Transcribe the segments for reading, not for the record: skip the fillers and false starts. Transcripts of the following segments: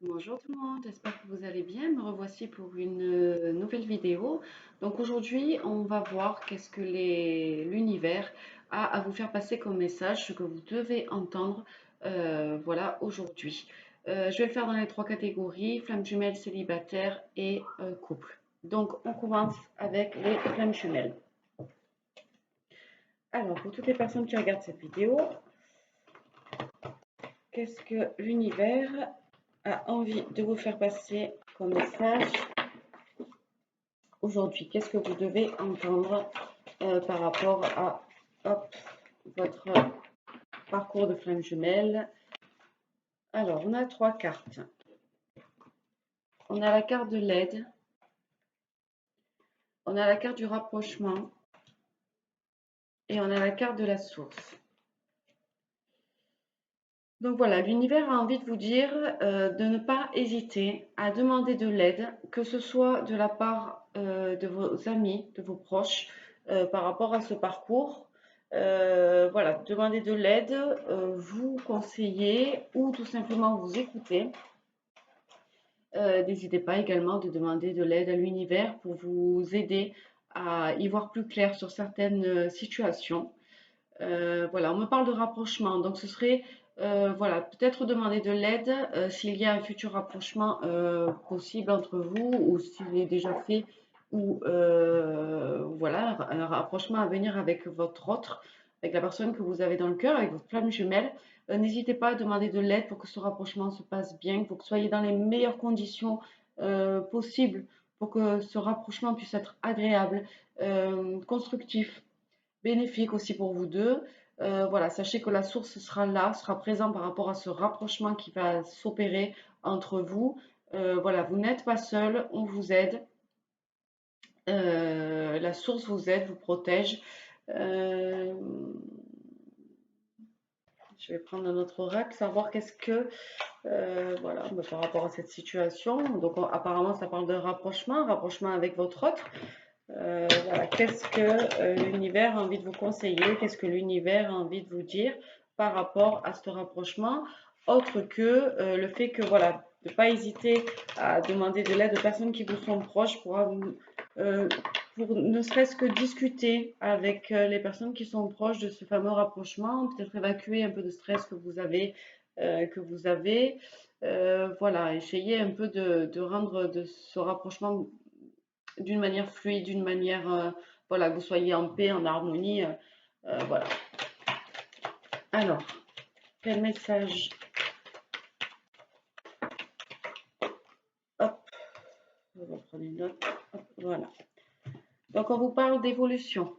Bonjour tout le monde, j'espère que vous allez bien. Me revoici pour une nouvelle vidéo. Donc aujourd'hui, on va voir qu'est-ce que l'univers a à vous faire passer comme message, ce que vous devez entendre voilà, aujourd'hui. Je vais le faire dans les trois catégories, flammes jumelles, célibataire et couple. Donc on commence avec les flammes jumelles. Alors pour toutes les personnes qui regardent cette vidéo, qu'est-ce que l'univers a envie de vous faire passer comme message aujourd'hui? Qu'est-ce que vous devez entendre par rapport à hop, votre parcours de flamme jumelle? Alors, on a trois cartes. On a la carte de l'aide, on a la carte du rapprochement et on a la carte de la source. Donc voilà, l'univers a envie de vous dire de ne pas hésiter à demander de l'aide, que ce soit de la part de vos amis, de vos proches, par rapport à ce parcours. Voilà, demander de l'aide, vous conseiller ou tout simplement vous écouter. N'hésitez pas également de demander de l'aide à l'univers pour vous aider à y voir plus clair sur certaines situations. Voilà, on me parle de rapprochement, donc ce serait voilà, peut-être demander de l'aide s'il y a un futur rapprochement possible entre vous ou s'il est déjà fait ou voilà, un rapprochement à venir avec votre autre, avec la personne que vous avez dans le cœur, avec votre flamme jumelle. N'hésitez pas à demander de l'aide pour que ce rapprochement se passe bien, pour que vous soyez dans les meilleures conditions possibles, pour que ce rapprochement puisse être agréable, constructif, bénéfique aussi pour vous deux. Voilà, sachez que la source sera là, sera présente par rapport à ce rapprochement qui va s'opérer entre vous. Voilà, vous n'êtes pas seul, on vous aide. La source vous aide, vous protège. Euh, je vais prendre un autre oracle, savoir qu'est-ce que, voilà, par rapport à cette situation. Donc, apparemment, ça parle de rapprochement, rapprochement avec votre autre. Voilà, qu'est-ce que l'univers a envie de vous conseiller, qu'est-ce que l'univers a envie de vous dire par rapport à ce rapprochement, autre que le fait que, voilà, de ne pas hésiter à demander de l'aide aux personnes qui vous sont proches pour ne serait-ce que discuter avec les personnes qui sont proches de ce fameux rapprochement, peut-être évacuer un peu de stress que vous avez, voilà, essayer un peu de rendre de ce rapprochement d'une manière fluide, d'une manière, voilà, que vous soyez en paix, en harmonie, voilà. Alors, quel message? Hop, on va prendre une note. Hop, voilà. Donc, on vous parle d'évolution,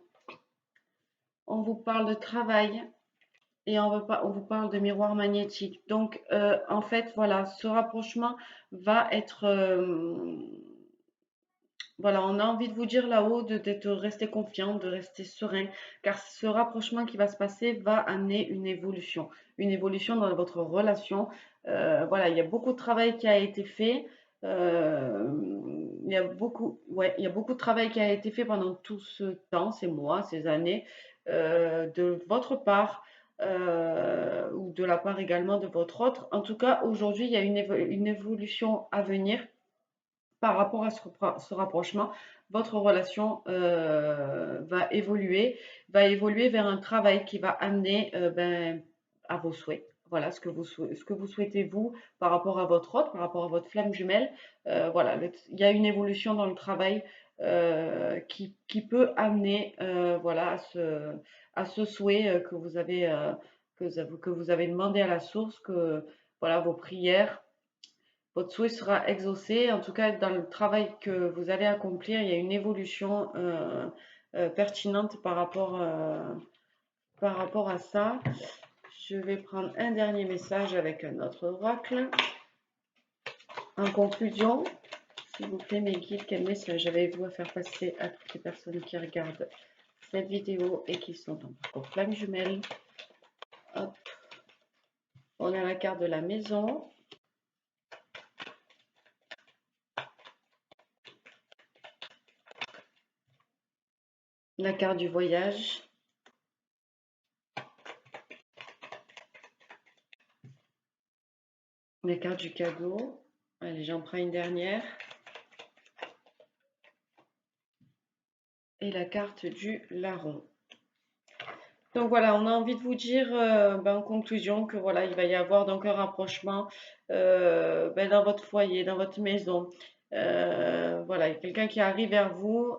on vous parle de travail et on vous parle de miroir magnétique. Donc, en fait, voilà, ce rapprochement va être voilà, on a envie de vous dire là-haut de rester confiant, de rester serein, car ce rapprochement qui va se passer va amener une évolution dans votre relation. Voilà, il y a beaucoup de travail qui a été fait. Il y a beaucoup de travail qui a été fait pendant tout ce temps, ces mois, ces années, de votre part. Ou de la part également de votre autre. En tout cas, aujourd'hui, il y a une évolution à venir par rapport à ce rapprochement, votre relation va évoluer vers un travail qui va amener à vos souhaits. Voilà ce que vous souhaitez vous par rapport à votre autre, par rapport à votre flamme jumelle. Voilà, il y a une évolution dans le travail qui peut amener voilà, à ce souhait que vous avez demandé à la source, que voilà, vos prières, votre souhait sera exaucé. En tout cas, dans le travail que vous allez accomplir, il y a une évolution pertinente par rapport à ça. Je vais prendre un dernier message avec un autre oracle. En conclusion, s'il vous plaît, mes guides, quel message avez-vous à faire passer à toutes les personnes qui regardent cette vidéo et qui sont en parcours flamme jumelle? Hop. On a la carte de la maison. La carte du voyage. La carte du cadeau. Allez, j'en prends une dernière. Et la carte du larron. Donc voilà, on a envie de vous dire en conclusion que voilà, il va y avoir donc un rapprochement dans votre foyer, dans votre maison. Voilà, il y a quelqu'un qui arrive vers vous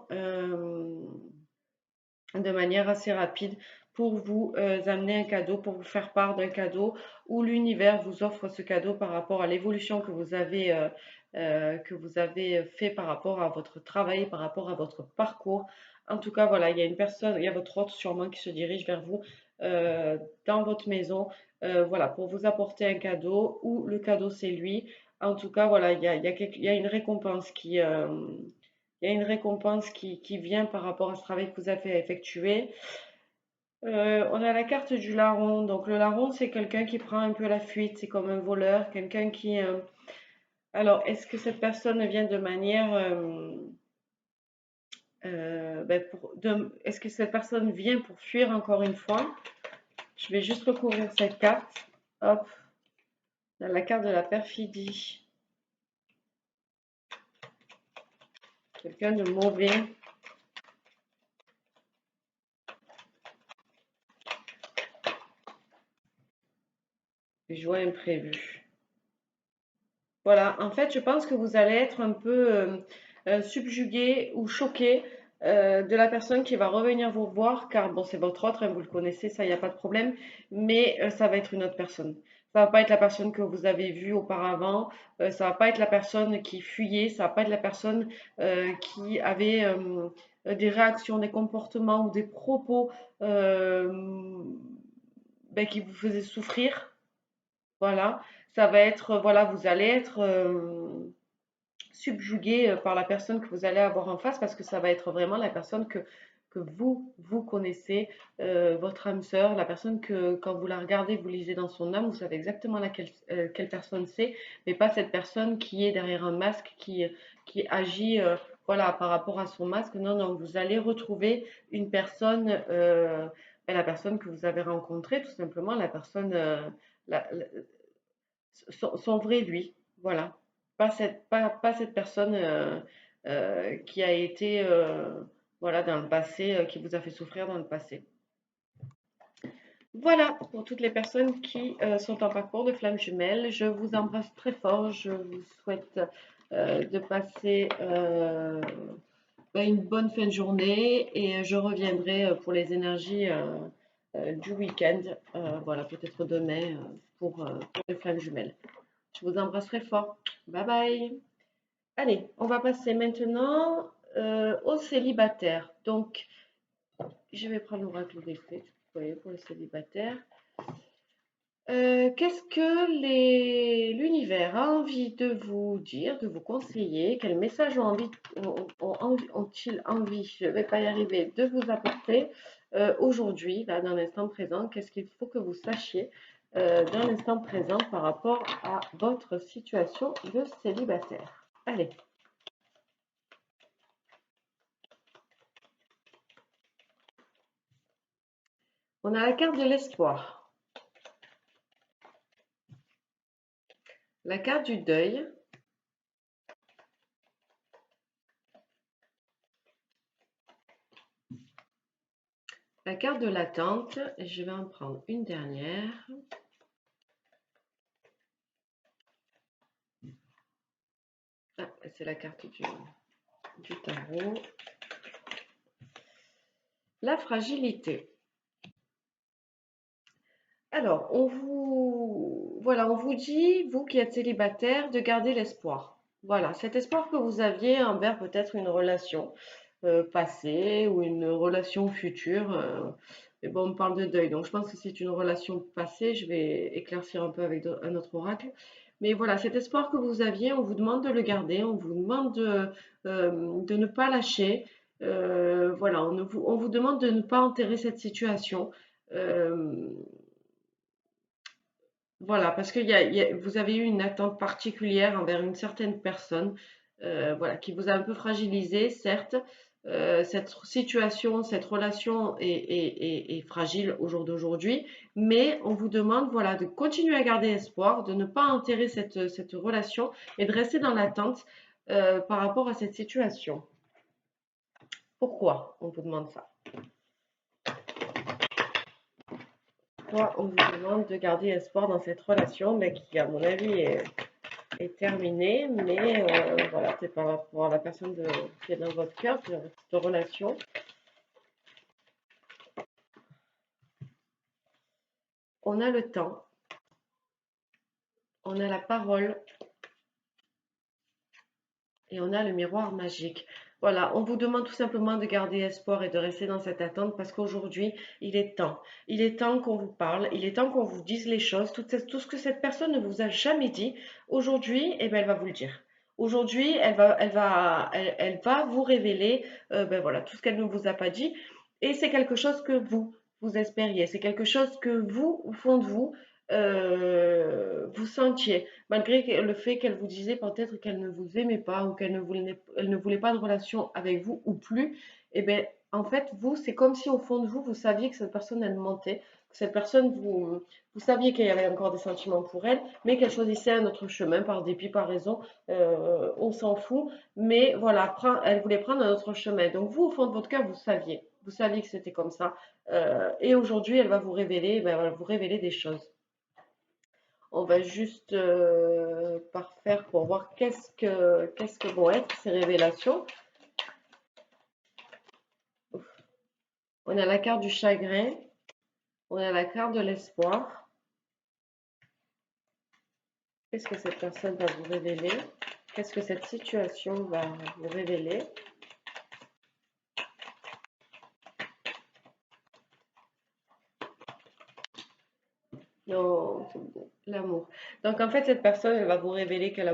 de manière assez rapide pour vous amener un cadeau, pour vous faire part d'un cadeau où l'univers vous offre ce cadeau par rapport à l'évolution que vous avez fait par rapport à votre travail, par rapport à votre parcours. En tout cas, voilà, il y a une personne, il y a votre hôte sûrement qui se dirige vers vous euh, dans votre maison, voilà, pour vous apporter un cadeau ou le cadeau c'est lui. En tout cas, voilà, il y a une récompense il y a une récompense qui vient par rapport à ce travail que vous avez effectué. On a la carte du larron. Donc le larron, c'est quelqu'un qui prend un peu la fuite, c'est comme un voleur, quelqu'un qui... Alors, est-ce que cette personne vient de manière... est-ce que cette personne vient pour fuir encore une fois? Je vais juste recouvrir cette carte. Hop, dans la carte de la perfidie. Quelqu'un de mauvais. Des joies imprévues. Voilà, en fait, je pense que vous allez être un peu subjugué ou choqué de la personne qui va revenir vous voir, car bon, c'est votre autre, hein, vous le connaissez, ça, il n'y a pas de problème, mais ça va être une autre personne. Ça va pas être la personne que vous avez vue auparavant, ça va pas être la personne qui fuyait, ça va pas être la personne qui avait des réactions, des comportements ou des propos qui vous faisaient souffrir. Voilà, ça va être, voilà, vous allez être subjugué par la personne que vous allez avoir en face parce que ça va être vraiment la personne que vous connaissez, votre âme sœur, la personne que quand vous la regardez, vous lisez dans son âme, vous savez exactement quelle personne c'est, mais pas cette personne qui est derrière un masque, qui agit voilà, par rapport à son masque. Non, non, vous allez retrouver une personne, la personne que vous avez rencontrée, tout simplement, la personne, la- son vrai lui, voilà. Pas cette personne qui a été voilà, dans le passé, qui vous a fait souffrir dans le passé. Voilà pour toutes les personnes qui sont en parcours de flammes jumelles. Je vous embrasse très fort. Je vous souhaite de passer une bonne fin de journée et je reviendrai pour les énergies du week-end. Voilà, peut-être demain pour les flammes jumelles. Je vous embrasse très fort. Bye bye. Allez, on va passer maintenant aux célibataires. Donc, je vais prendre l'oracle des fées, vous voyez, pour les célibataires. Qu'est-ce que l'univers a envie de vous dire, de vous conseiller? Quels messages ont-ils envie, je ne vais pas y arriver, de vous apporter aujourd'hui, là, dans l'instant présent? Qu'est-ce qu'il faut que vous sachiez dans l'instant présent par rapport à votre situation de célibataire? Allez. On a la carte de l'espoir, la carte du deuil, la carte de l'attente, et je vais en prendre une dernière. Ah, c'est la carte du tarot. La fragilité. Alors, voilà, on vous dit, vous qui êtes célibataire, de garder l'espoir. Voilà, cet espoir que vous aviez envers peut-être une relation passée ou une relation future. Mais bon, on parle de deuil, donc je pense que c'est une relation passée. Je vais éclaircir un peu avec un autre oracle. Mais voilà, cet espoir que vous aviez, on vous demande de le garder, on vous demande de ne pas lâcher. Voilà, on vous demande de ne pas enterrer cette situation. Euh, voilà, parce que vous avez eu une attente particulière envers une certaine personne, voilà, qui vous a un peu fragilisé, certes, cette situation, cette relation est fragile au jour d'aujourd'hui, mais on vous demande voilà, de continuer à garder espoir, de ne pas enterrer cette relation et de rester dans l'attente par rapport à cette situation. Pourquoi on vous demande ça? Pourquoi on vous demande de garder espoir dans cette relation qui, à mon avis, est terminée, mais voilà, c'est par rapport à la personne qui est dans votre cœur, qui est dans cette relation. On a le temps, on a la parole et on a le miroir magique. Voilà, on vous demande tout simplement de garder espoir et de rester dans cette attente parce qu'aujourd'hui, il est temps. Il est temps qu'on vous parle, il est temps qu'on vous dise les choses, tout ce que cette personne ne vous a jamais dit. Aujourd'hui, eh ben, elle va vous le dire. Aujourd'hui, elle va vous révéler ben voilà, tout ce qu'elle ne vous a pas dit. Et c'est quelque chose que vous espériez. C'est quelque chose que vous, au fond de vous, vous sentiez malgré le fait qu'elle vous disait peut-être qu'elle ne vous aimait pas ou elle ne voulait pas de relation avec vous ou plus, et bien en fait vous c'est comme si au fond de vous vous saviez que cette personne elle mentait, que cette personne vous saviez qu'il y avait encore des sentiments pour elle, mais qu'elle choisissait un autre chemin par dépit, par raison, on s'en fout, mais voilà, elle voulait prendre un autre chemin. Donc vous au fond de votre cœur vous saviez que c'était comme ça, et aujourd'hui elle va vous révéler, ben, elle va vous révéler des choses. On va juste parfaire pour voir qu'est-ce que vont être ces révélations. On a la carte du chagrin, on a la carte de l'espoir. Qu'est-ce que cette personne va vous révéler? Qu'est-ce que cette situation va vous révéler? Non, l'amour. Donc en fait, cette personne, elle va vous révéler elle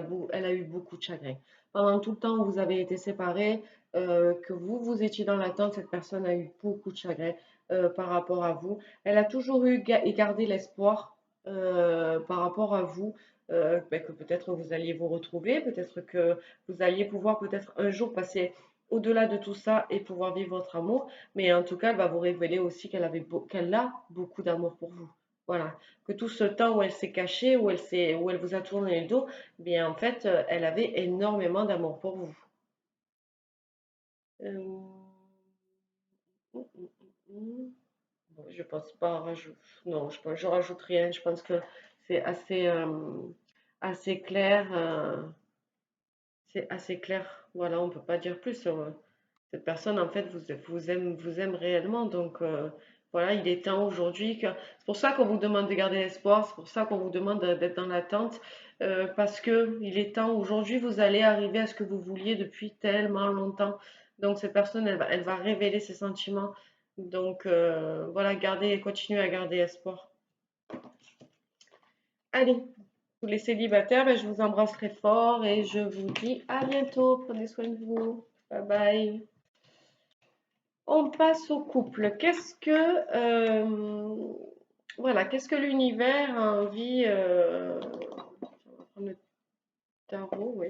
a eu beaucoup de chagrin. Pendant tout le temps où vous avez été séparés, que vous étiez dans l'attente, cette personne a eu beaucoup de chagrin par rapport à vous. Elle a toujours eu et gardé l'espoir par rapport à vous, ben, que peut-être vous alliez vous retrouver, peut-être que vous alliez pouvoir peut-être un jour passer au-delà de tout ça et pouvoir vivre votre amour. Mais en tout cas, elle va vous révéler aussi qu'elle a beaucoup d'amour pour vous. Voilà, que tout ce temps où elle s'est cachée, où elle vous a tourné le dos, eh bien en fait, elle avait énormément d'amour pour vous. Euh, hum, hum, Bon, je pense pas rajouter. Non, je rajoute rien. Je pense que c'est assez clair. C'est assez clair. Voilà, on peut pas dire plus. Cette personne, en fait, vous aime réellement. Donc, voilà, il est temps aujourd'hui que. C'est pour ça qu'on vous demande de garder l'espoir. C'est pour ça qu'on vous demande d'être dans l'attente. Parce que il est temps. Aujourd'hui, vous allez arriver à ce que vous vouliez depuis tellement longtemps. Donc, cette personne, elle va révéler ses sentiments. Donc, voilà, continuez à garder espoir. Allez, tous les célibataires, ben, je vous embrasse très fort et je vous dis à bientôt. Prenez soin de vous. Bye bye. On passe au couple. Voilà, qu'est-ce que l'univers a envie, on va prendre le tarot, oui.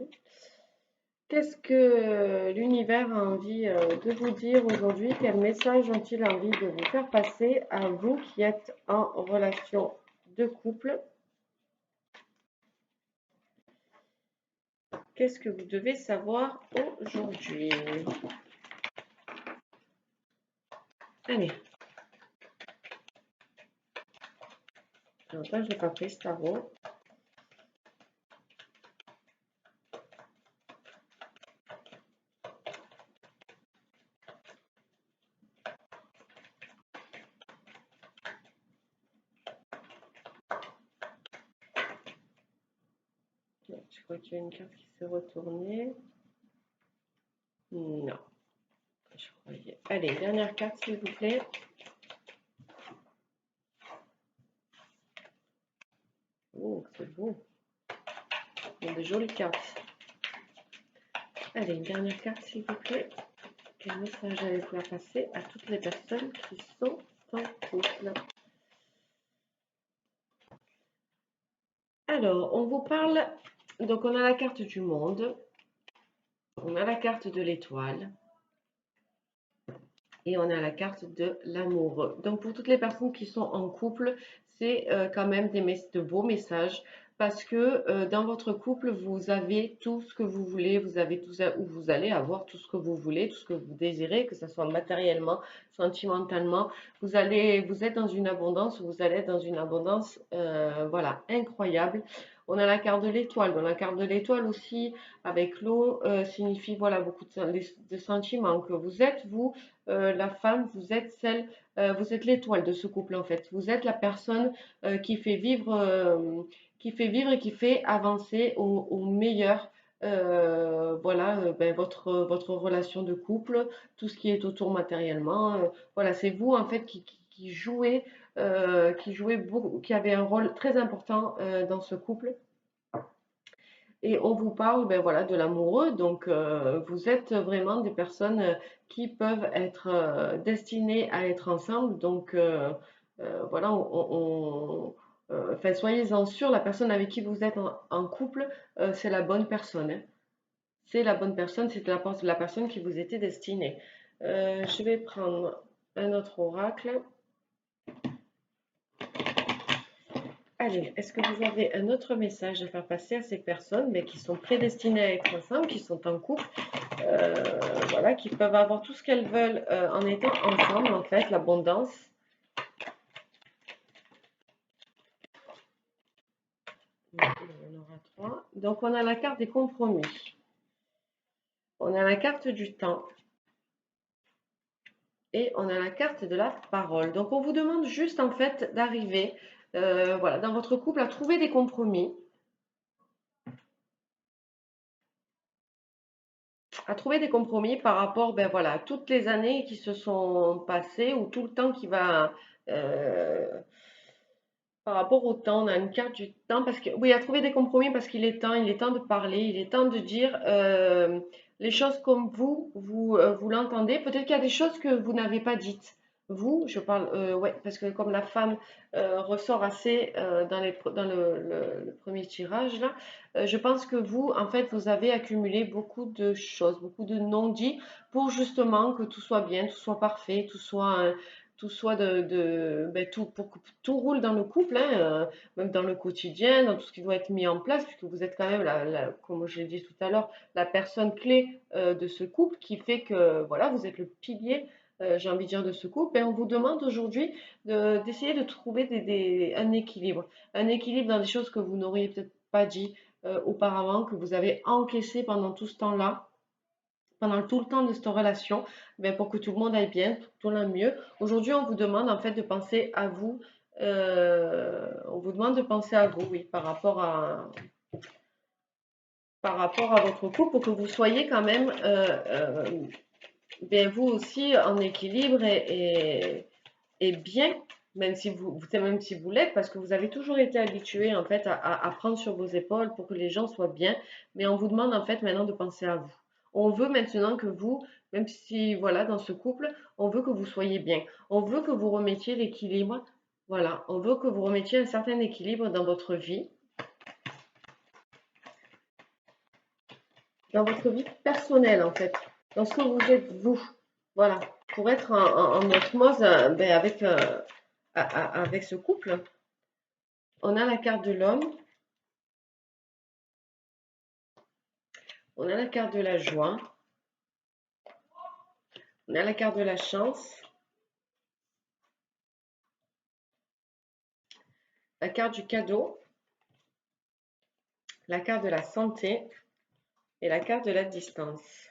Qu'est-ce que l'univers a envie de vous dire aujourd'hui? Quel message ont-ils envie de vous faire passer à vous qui êtes en relation de couple? Qu'est-ce que vous devez savoir aujourd'hui? Allez, longtemps je n'ai pas pris ce tarot. Je crois qu'il y a une carte qui s'est retournée. Non, je croyais. Allez, dernière carte s'il vous plaît. Oh, c'est beau. Il y a de jolies cartes. Allez, une dernière carte s'il vous plaît. Quel message allez-vous faire passer à toutes les personnes qui sont en couple? Alors, on vous parle. Donc, on a la carte du monde. On a la carte de l'étoile. Et on a la carte de l'amoureux. Donc pour toutes les personnes qui sont en couple, c'est quand même de beaux messages parce que dans votre couple, vous avez tout ce que vous voulez, vous avez tout ça, où vous allez avoir tout ce que vous voulez, tout ce que vous désirez, que ce soit matériellement, sentimentalement. Vous êtes dans une abondance, vous allez être dans une abondance, voilà, incroyable. On a la carte de l'étoile. Dans la carte de l'étoile aussi, avec l'eau, signifie voilà beaucoup de sentiments que vous êtes, vous la femme, vous êtes l'étoile de ce couple en fait. Vous êtes la personne qui fait vivre et qui fait avancer au meilleur. Voilà, ben, votre relation de couple, tout ce qui est autour matériellement. Voilà, c'est vous en fait qui jouez beaucoup, qui avez un rôle très important dans ce couple. Et on vous parle ben voilà, de l'amoureux, donc vous êtes vraiment des personnes qui peuvent être destinées à être ensemble. Donc voilà, enfin, soyez-en sûrs, la personne avec qui vous êtes en couple, c'est la bonne personne, hein. C'est la bonne personne, c'est la personne qui vous était destinée. Je vais prendre un autre oracle. Allez, est-ce que vous avez un autre message à faire passer à ces personnes mais qui sont prédestinées à être ensemble, qui sont en couple, euh, voilà, qui peuvent avoir tout ce qu'elles veulent en étant ensemble, en fait, l'abondance. Il y en aura trois. Donc, on a la carte des compromis. On a la carte du temps. Et on a la carte de la parole. Donc, on vous demande juste, en fait, d'arriver, voilà, dans votre couple à trouver des compromis. À trouver des compromis par rapport, ben voilà, à toutes les années qui se sont passées ou tout le temps qui va, euh, par rapport au temps, on a une carte du temps parce que, oui, à trouver des compromis parce il est temps de parler, il est temps de dire les choses comme vous l'entendez. Peut-être qu'il y a des choses que vous n'avez pas dites. Vous, je parle, ouais, parce que comme la femme ressort assez dans le premier tirage là, je pense que vous, en fait, vous avez accumulé beaucoup de choses, beaucoup de non-dits pour justement que tout soit bien, tout soit parfait, tout soit ben, tout, pour que tout roule dans le couple, hein, même dans le quotidien, dans tout ce qui doit être mis en place, puisque vous êtes quand même, comme je l'ai dit tout à l'heure, la personne clé de ce couple qui fait que voilà, vous êtes le pilier, j'ai envie de dire, de ce couple. Et on vous demande aujourd'hui d'essayer de trouver un équilibre dans des choses que vous n'auriez peut-être pas dit auparavant, que vous avez encaissé pendant tout ce temps-là pendant tout le temps de cette relation, ben, pour que tout le monde aille bien, tout le monde mieux. Aujourd'hui, on vous demande en fait de penser à vous. On vous demande de penser à vous, oui, par rapport à votre couple, pour que vous soyez quand même, bien vous aussi en équilibre et bien, même si vous l'êtes, parce que vous avez toujours été habitué en fait à prendre sur vos épaules pour que les gens soient bien, mais on vous demande en fait maintenant de penser à vous. On veut maintenant que vous, même si voilà, dans ce couple, on veut que vous soyez bien. On veut que vous remettiez l'équilibre. Voilà, on veut que vous remettiez un certain équilibre dans votre vie personnelle en fait, dans ce que vous êtes vous. Voilà, pour être en osmose ben, avec ce couple. On a la carte de l'homme, on a la carte de la joie, on a la carte de la chance, la carte du cadeau, la carte de la santé et la carte de la distance.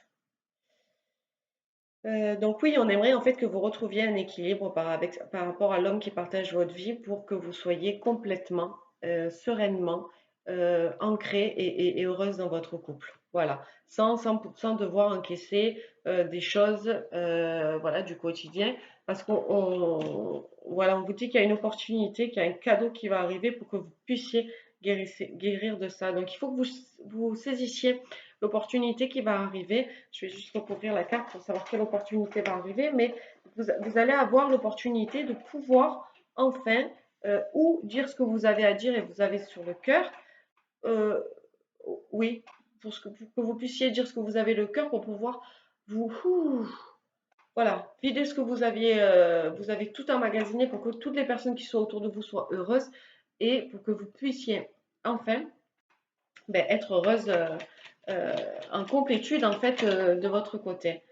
Donc oui, on aimerait en fait que vous retrouviez un équilibre par rapport à l'homme qui partage votre vie pour que vous soyez complètement, sereinement ancrée et heureuse dans votre couple. Voilà, sans devoir encaisser des choses voilà, du quotidien parce voilà, on vous dit qu'il y a une opportunité, qu'il y a un cadeau qui va arriver pour que vous puissiez guérir de ça. Donc il faut que vous saisissiez l'opportunité qui va arriver. Je vais juste recouvrir la carte pour savoir quelle opportunité va arriver, mais vous allez avoir l'opportunité de pouvoir enfin ou dire ce que vous avez à dire et vous avez sur le cœur. Euh, oui, pour que vous puissiez dire ce que vous avez le cœur pour pouvoir vous, Voilà, videz ce que vous avez tout emmagasiné pour que toutes les personnes qui sont autour de vous soient heureuses et pour que vous puissiez enfin ben, être heureuse euh, en complétude en fait de votre côté.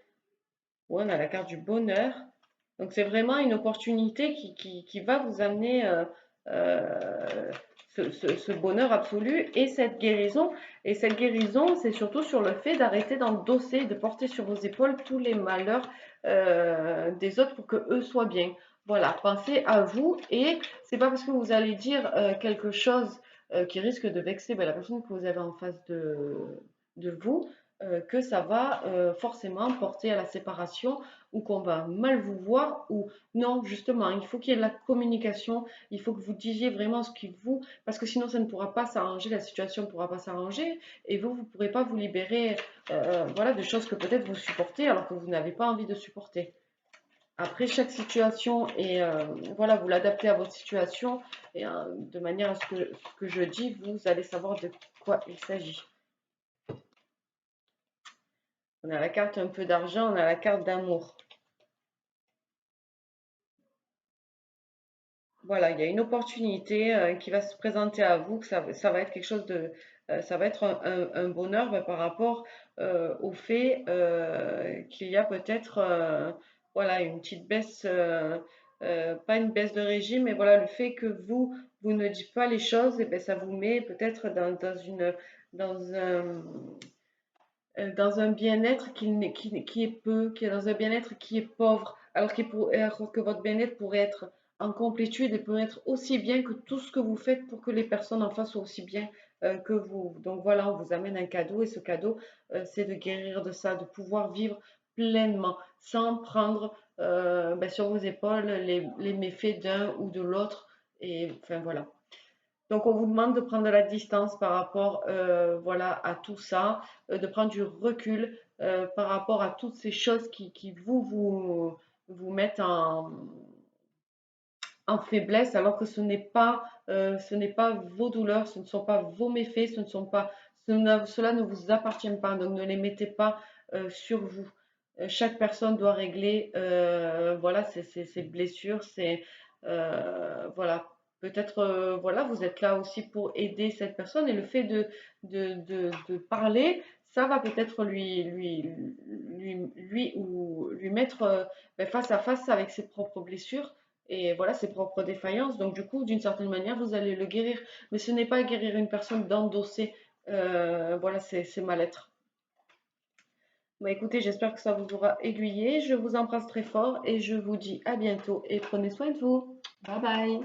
Ouais, on a la carte du bonheur. Donc c'est vraiment une opportunité qui va vous amener euh, ce bonheur absolu et cette guérison. Et cette guérison, c'est surtout sur le fait d'arrêter d'endosser, de porter sur vos épaules tous les malheurs des autres pour que eux soient bien. Voilà, pensez à vous et c'est pas parce que vous allez dire quelque chose qui risque de vexer ben, la personne que vous avez en face de vous que ça va forcément porter à la séparation ou qu'on va mal vous voir ou non, justement, il faut qu'il y ait de la communication, il faut que vous disiez vraiment ce qui vous, parce que sinon ça ne pourra pas s'arranger, la situation ne pourra pas s'arranger et vous ne pourrez pas vous libérer voilà, de choses que peut-être vous supportez alors que vous n'avez pas envie de supporter. Après, chaque situation, et voilà, vous l'adaptez à votre situation et de manière à ce que je dis, vous allez savoir de quoi il s'agit. On a la carte un peu d'argent, on a la carte d'amour. Voilà, il y a une opportunité qui va se présenter à vous, que ça va être quelque chose de, ça va être un bonheur par rapport au fait qu'il y a peut-être, voilà, une petite baisse, pas une baisse de régime, mais voilà, le fait que vous ne dites pas les choses, et ben, ça vous met peut-être dans un, dans un bien-être qui est peu, qui est dans un bien-être qui est pauvre, alors que votre bien-être pourrait être en complétude et pourrait être aussi bien que tout ce que vous faites pour que les personnes en face soient aussi bien que vous. Donc voilà, on vous amène un cadeau et ce cadeau, c'est de guérir de ça, de pouvoir vivre pleinement sans prendre ben, sur vos épaules les méfaits d'un ou de l'autre. Et enfin voilà. Donc, on vous demande de prendre de la distance par rapport voilà, à tout ça, de prendre du recul par rapport à toutes ces choses qui vous mettent en faiblesse, alors que ce n'est pas vos douleurs, ce ne sont pas vos méfaits, cela ne vous appartient pas. Donc, ne les mettez pas sur vous. Chaque personne doit régler voilà, ses blessures, voilà. Peut-être voilà, vous êtes là aussi pour aider cette personne et le fait de parler, ça va peut-être lui mettre ben, face à face avec ses propres blessures et voilà ses propres défaillances. Donc du coup, d'une certaine manière, vous allez le guérir. Mais ce n'est pas guérir une personne d'endosser voilà ses mal-être. Bon, écoutez, j'espère que ça vous aura aiguillé. Je vous embrasse très fort et je vous dis à bientôt et prenez soin de vous. Bye bye.